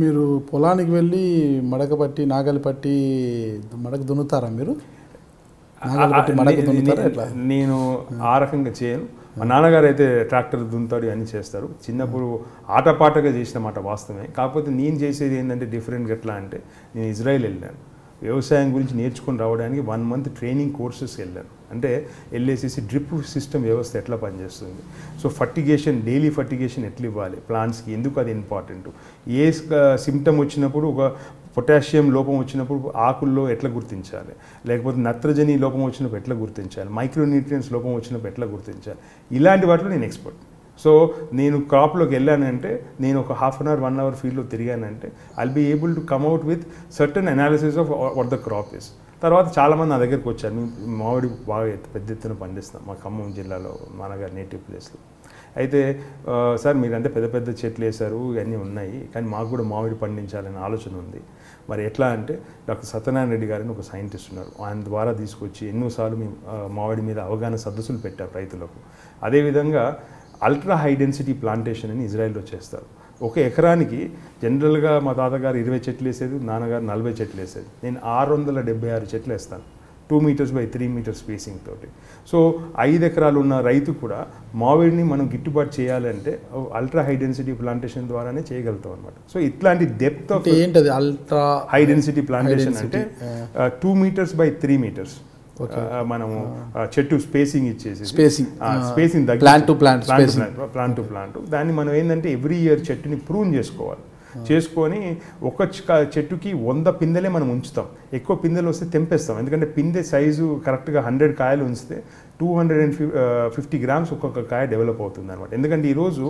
మీరు పొలానికి వెళ్ళి మడక పట్టి నాగలి పట్టి మడక దున్నుతారా మీరు? నాగలి పట్టి మడక దున్నుతారా ఎట్లా? నేను ఆ రకంగా చేయను. మా నాన్నగారు అయితే ట్రాక్టర్ దున్నుతాడు అన్నీ చేస్తారు. చిన్నప్పుడు ఆటపాటగా చేసిన మాట వాస్తవమే. కాకపోతే నేను చేసేది ఏంటంటే డిఫరెంట్గా ఎట్లా అంటే, నేను ఇజ్రాయెల్ వెళ్ళాను. వ్యవసాయం గురించి నేర్చుకుని రావడానికి 1 month ట్రైనింగ్ కోర్సెస్ వెళ్ళాను. అంటే వెళ్ళేసేసి డ్రిప్ సిస్టమ్ వ్యవస్థ ఎట్లా పనిచేస్తుంది, సో ఫర్టిగేషన్, డైలీ ఫర్టిగేషన్ ఎట్లా ఇవ్వాలి ప్లాంట్స్కి, ఎందుకు అది ఇంపార్టెంట్, ఏ సిమ్టమ్ వచ్చినప్పుడు, ఒక పొటాషియం లోపం వచ్చినప్పుడు ఆకుల్లో ఎట్లా గుర్తించాలి, లేకపోతే నత్రజని లోపం వచ్చినప్పుడు ఎట్లా గుర్తించాలి, మైక్రోన్యూట్రియన్స్ లోపం వచ్చినప్పుడు ఎట్లా గుర్తించాలి, ఇలాంటి వాటిలో నేను ఎక్స్పర్ట్. సో నేను క్రాప్లోకి వెళ్ళానంటే, నేను ఒక 1/2 hour 1 hour ఫీల్డ్లో తిరిగానంటే, I'll be able to come out with certain analysis of what the crop is. తర్వాత చాలామంది నా దగ్గరికి వచ్చారు, మేము మామిడి బాగా పెద్ద ఎత్తున పండిస్తాం మా ఖమ్మం జిల్లాలో, నాన్నగారు నేటివ్ ప్లేస్లో. అయితే సార్ మీరంటే పెద్ద పెద్ద చెట్లు వేశారు, ఇవన్నీ ఉన్నాయి, కానీ మాకు కూడా మామిడి పండించాలనే ఆలోచన ఉంది. మరి ఎట్లా అంటే, డాక్టర్ సత్యనారాయణ రెడ్డి గారిని ఒక సైంటిస్ట్ ఉన్నారు, ఆయన ద్వారా తీసుకొచ్చి ఎన్నోసార్లు మేము మామిడి మీద అవగాహన సదస్సులు పెట్టారు రైతులకు. అదేవిధంగా అల్ట్రా హై డెన్సిటీ ప్లాంటేషన్ అని ఇజ్రాయెల్లో చేస్తారు. ఒక ఎకరానికి జనరల్గా మా తాతగారు 20 చెట్లు వేసేది, నాన్నగారు 40 చెట్లు వేసేది. నేను 676 చెట్లు వేస్తాను, 2 meters by 3 meters స్పేసింగ్ తోటి. సో 5 ఎకరాలు ఉన్న రైతు కూడా మామిడిని మనం గిట్టుబాటు చేయాలంటే అల్ట్రా హై డెన్సిటీ ప్లాంటేషన్ ద్వారానే చేయగలుగుతాం అనమాట. సో ఇట్లాంటి డెప్త్ ఆఫ్ ఏంటది అల్ట్రా హై డెన్సిటీ ప్లాంటేషన్ అంటే 2 meters by 3 meters మనము చెట్టు స్పేసింగ్ ఇచ్చేసి స్పేసింగ్ ప్లాంట్ టు ప్లాంట్ దాన్ని మనం ఏంటంటే ఎవ్రీ ఇయర్ చెట్టుని ప్రూన్ చేసుకోవాలి. చేసుకొని ఒక చెట్టుకి 100 పిందెలే మనం ఉంచుతాం, ఎక్కువ పిందెలు వస్తే తెంపేస్తాం. ఎందుకంటే పిందె సైజు కరెక్ట్గా 100 కాయలు ఉంచితే 250 grams ఒక్కొక్క కాయ డెవలప్ అవుతుంది అనమాట. ఎందుకంటే ఈరోజు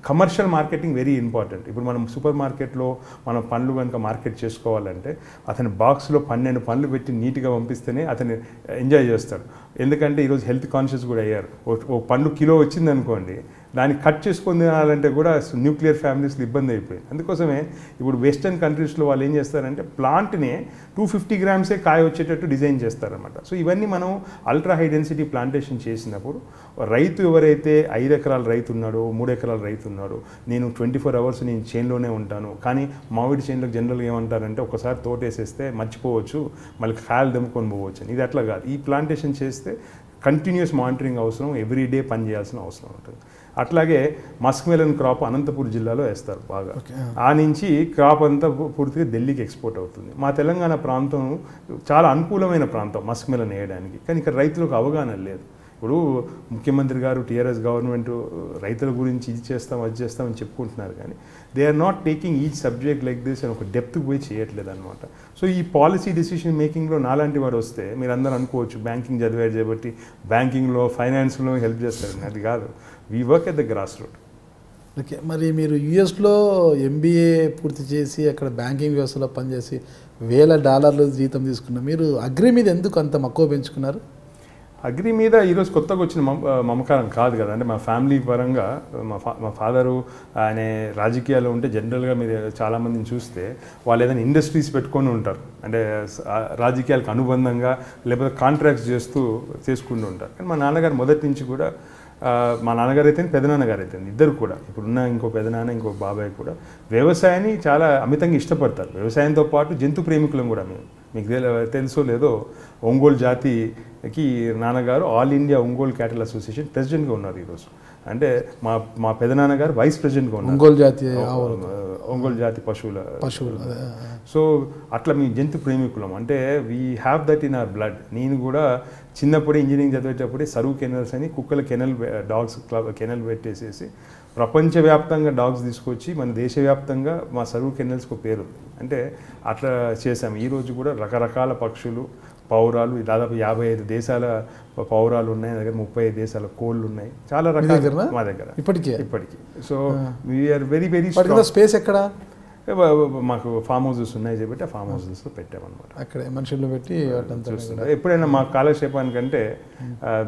కమర్షియల్ మార్కెటింగ్ వెరీ ఇంపార్టెంట్. ఇప్పుడు మనం సూపర్ మార్కెట్లో మనం పండ్లు కనుక మార్కెట్ చేసుకోవాలంటే, అతని బాక్స్లో 12 పండ్లు పెట్టి నీట్గా పంపిస్తేనే అతను ఎంజాయ్ చేస్తాడు. ఎందుకంటే ఈరోజు హెల్త్ కాన్షియస్ కూడా అయ్యారు. ఒక పండు కిలో వచ్చింది అనుకోండి, దాన్ని కట్ చేసుకొని తినాలంటే కూడా న్యూక్లియర్ ఫ్యామిలీస్లో ఇబ్బంది అయిపోయింది. అందుకోసమే ఇప్పుడు వెస్టర్న్ కంట్రీస్లో వాళ్ళు ఏం చేస్తారంటే, ప్లాంట్ని 250 grams కాయ వచ్చేటట్టు డిజైన్ చేస్తారనమాట. సో ఇవన్నీ మనం అల్ట్రా హై డెన్సిటీ ప్లాంటేషన్ చేసినప్పుడు, రైతు ఎవరైతే 5 ఎకరాల రైతు ఉన్నాడో, 3 ఎకరాల రైతు ఉన్నాడో, నేను 24 hours నేను చేన్లోనే ఉంటాను. కానీ మామిడి చేన్లకు జనరల్గా ఏమంటారంటే, ఒకసారి తోటేసేస్తే మర్చిపోవచ్చు, మళ్ళీ కాయలు దెమ్ముకొని పోవచ్చు. ఇది అట్లా కాదు. ఈ ప్లాంటేషన్ చేస్తే కంటిన్యూస్ మానిటరింగ్ అవసరం, ఎవ్రీడే పని చేయాల్సిన అవసరం ఉంటుంది. అట్లాగే మస్క్ మెలన్ క్రాప్ అనంతపూర్ జిల్లాలో వేస్తారు బాగా. ఆ నుంచి క్రాప్ అంతా పూర్తిగా ఢిల్లీకి ఎక్స్పోర్ట్ అవుతుంది. మా తెలంగాణ ప్రాంతం చాలా అనుకూలమైన ప్రాంతం మస్క్ మెలన్ వేయడానికి, కానీ ఇక్కడ రైతులకు అవగాహన లేదు. ఇప్పుడు ముఖ్యమంత్రి గారు, టీఆర్ఎస్ గవర్నమెంట్ రైతుల గురించి ఇది చేస్తాం అది చేస్తామని చెప్పుకుంటున్నారు, కానీ they are not taking each subject like this అని ఒక డెప్త్కి పోయి చేయట్లేదు అనమాట. సో ఈ పాలసీ డెసిషన్ మేకింగ్లో నాలాంటి వాడు వస్తే మీరు అందరూ అనుకోవచ్చు బ్యాంకింగ్ చదివారు కాబట్టి బ్యాంకింగ్లో ఫైనాన్స్లో హెల్ప్ చేస్తారని. అది కాదు, we work at the grass root. Okay, మరి మీరు యుఎస్లో MBA పూర్తి చేసి అక్కడ బ్యాంకింగ్ వ్యవస్థలో పనిచేసి $1000 జీతం తీసుకున్నారు. మీరు అగ్రి మీద ఎందుకు అంత మక్కువ పెంచుకున్నారు? అగ్రి మీద ఈరోజు కొత్తగా వచ్చిన మమకారం కాదు కదా. అంటే మా ఫ్యామిలీ పరంగా మా ఫాదరు ఆయన రాజకీయాల్లో ఉంటే, జనరల్గా మీరు చాలామందిని చూస్తే వాళ్ళు ఏదైనా ఇండస్ట్రీస్ పెట్టుకొని ఉంటారు, అంటే రాజకీయాలకు అనుబంధంగా లేకపోతే కాంట్రాక్ట్స్ చేసుకుంటూ ఉంటారు. కానీ మా నాన్నగారు మొదటి నుంచి కూడా, మా నాన్నగారు అయితే పెదనాన్నగారు అయితే ఇద్దరు కూడా, ఇప్పుడున్న ఇంకో పెదనాన్న ఇంకో బాబాయ్ కూడా వ్యవసాయాన్ని చాలా అమితంగా ఇష్టపడతారు. వ్యవసాయంతో పాటు జంతు ప్రేమికులం కూడా మేము. మీకు తెలుసో లేదో, ఒంగోలు జాతికి నాన్నగారు all India Ongole cattle association ప్రెసిడెంట్గా ఉన్నారు ఈరోజు. అంటే మా పెదనాన్నగారు వైస్ ప్రెసిడెంట్గా ఉన్నారు ఒంగోలు జాతి పశువుల. సో అట్లా మీ జంతు ప్రేమికులం, అంటే we have that in our blood. నేను కూడా చిన్నప్పుడే ఇంజనీరింగ్ చదివేటప్పుడే సర్వ్ కెనల్స్ అని కుక్కల డాగ్స్ కెనల్ పెట్టేసేసి ప్రపంచవ్యాప్తంగా డాగ్స్ తీసుకొచ్చి మన దేశవ్యాప్తంగా మా సర్వ్ కెనల్స్కి పేరు ఉంది. అంటే అట్లా చేసాము. ఈరోజు కూడా రకరకాల పక్షులు, పౌరాలు, దాదాపు 55 దేశాల పౌరాలు ఉన్నాయి దగ్గర, 35 దేశాల కోళ్ళు ఉన్నాయి, చాలా రకాల మా దగ్గర ఇప్పటికీ. So we are very very space ఎక్కడ మాకు ఫామ్ హౌసెస్ ఉన్నాయి కాబట్టి ఆ ఫామ్ హౌసెస్లో పెట్టామన్నమాట. అక్కడ మనుషులు పెట్టి చూస్తుంటారు. ఎప్పుడైనా మా కాలక్షేపానికంటే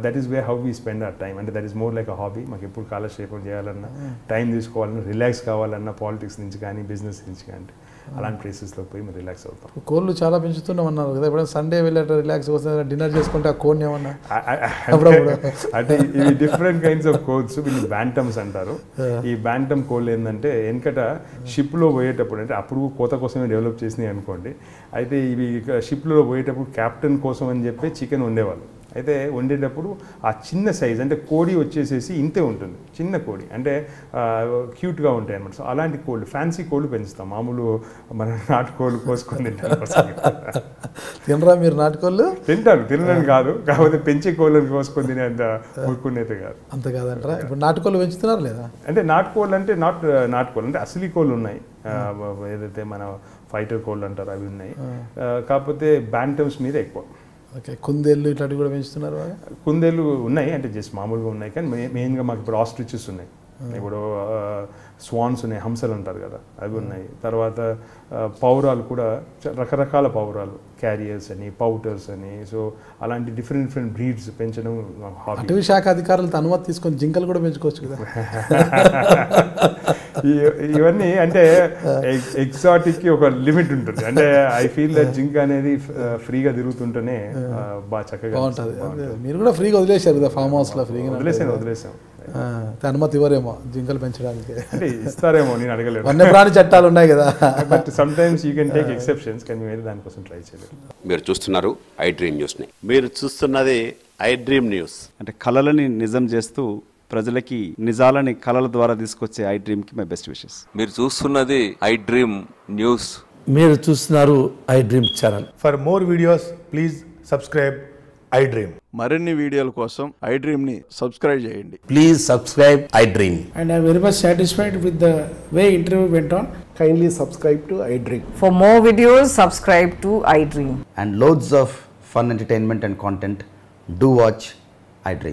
that is way how we spend our time. అంటే that is more like a hobby. మాకు ఎప్పుడు కాలక్షేపం చేయాలన్నా, టైం తీసుకోవాలన్నా, రిలాక్స్ కావాలన్నా, పాలిటిక్స్ నుంచి కానీ బిజినెస్ నుంచి కానీ అలాంటి ప్లేసెస్లో పోయి మేము రిలాక్స్ అవుతాం. కోళ్ళు చాలా పెంచుతున్నాం అన్నారు కదా, ఎప్పుడైనా సండే వెళ్ళి రిలాక్స్ కోసం డిన్నర్ చేసుకుంటే ఆ కోడిని ఏమన్నా అంటే ఇవి డిఫరెంట్ కైండ్స్ ఆఫ్ కోల్స్, వీళ్ళు బ్యాంటమ్స్ అంటారు. ఈ బ్యాంటమ్ కోళ్ళు ఏంటంటే వెనకట షిప్లో పోయేటప్పుడు, అంటే అప్పుడు కోత కోసమే డెవలప్ చేసినాయి అనుకోండి, అయితే ఇవి షిప్లో పోయేటప్పుడు క్యాప్టెన్ కోసం అని చెప్పి చికెన్ వండేవాళ్ళు. అయితే వండేటప్పుడు ఆ చిన్న సైజ్, అంటే కోడి వచ్చేసేసి ఇంతే ఉంటుంది, చిన్న కోడి, అంటే క్యూట్గా ఉంటాయి అన్నమాట. సో అలాంటి కోళ్ళు, ఫ్యాన్సీ కోళ్ళు పెంచుతాం. మామూలు మన నాటుకోళ్ళు కోసుకొని తింటారు. తినరా మీరు నాటుకోళ్ళు? తింటారు, తినడం కాదు, కాకపోతే పెంచే కోళ్ళని కోసుకొని తినే అంత ఊరుకునేది కాదు. అంత కాదంటారా? ఇప్పుడు నాటుకోళ్ళు పెంచుతున్నారు లేదా? అంటే నాటుకోళ్ళు అంటే నాటుకోళ్ళు అంటే అసలీ కోళ్ళు ఉన్నాయి, ఏదైతే మన ఫైటర్ కోళ్ళు అంటారు అవి ఉన్నాయి, కాకపోతే బ్యాంటమ్స్ మీద ఎక్కువ. ఓకే, కుందేళ్ళు ఇట్లాంటివి కూడా పెంచుతున్నారు? కుందేళ్ళు ఉన్నాయి, అంటే జస్ట్ మామూలుగా ఉన్నాయి, కానీ మెయిన్గా మాకు ఇప్పుడు ఆస్ట్రిచెస్ ఉన్నాయి, ఇప్పుడు స్వాన్స్ ఉన్నాయి, హంసలు అంటారు కదా అవి ఉన్నాయి. తర్వాత పౌరాలు కూడా రకరకాల పౌరాలు, క్యారియర్స్ అని, పౌటర్స్ అని, సో అలాంటి డిఫరెంట్ బ్రీడ్స్ పెంచడం హాబీ. అటవీ శాఖ అధికారులతో అనుమతి తీసుకొని జింకలు కూడా పెంచుకోవచ్చు కదా. ఇవన్నీ అంటే ఎగ్జాటిక్కి ఒక లిమిట్ ఉంటుంది. అంటే ఐ ఫీల్ దట్ జింక్ అనేది ఫ్రీగా తిరుగుతుంటేనే బాగా చక్కగా బాగుంటుంది. మీరు కూడా ఫ్రీగా వదిలేశారు కదా ఫామ్ హౌస్లో? ఫ్రీగా వదిలేసాం. అనుమతి ఇవ్వరేమో జింకలు పెంచడానికి? అంటే ఇస్తారేమో, నేను అడగలేదు. వన్యప్రాణి చట్టాలు ఉన్నాయి కదా. But some times you can take exceptions, కానీ మేము దానికోసం ట్రై చేయలేదు. మీరు చూస్తున్నారు ఐ డ్రీమ్ న్యూస్ని. మీరు చూస్తున్నది ఐ డ్రీమ్ న్యూస్. అంటే కళలని నిజం చేస్తూ ప్రజలకి నిజాలని కళల ద్వారా తీసుకొచ్చే ఐ డ్రీమ్కి మై బెస్ట్ విషెస్. మీరు చూస్తున్నది ఐ డ్రీమ్ న్యూస్. మీరు చూస్తున్నారు I dream channel. For more videos, please subscribe I Dream. మరిన్ని వీడియోల కోసం ఐ డ్రీమ్ని సబ్స్క్రైబ్ చేయండి. Please subscribe I dream. And I'm very much satisfied with the way interview went on. Kindly subscribe to I Dream. For more videos, subscribe to iDream. And loads of fun entertainment and content. Do watch I Dream.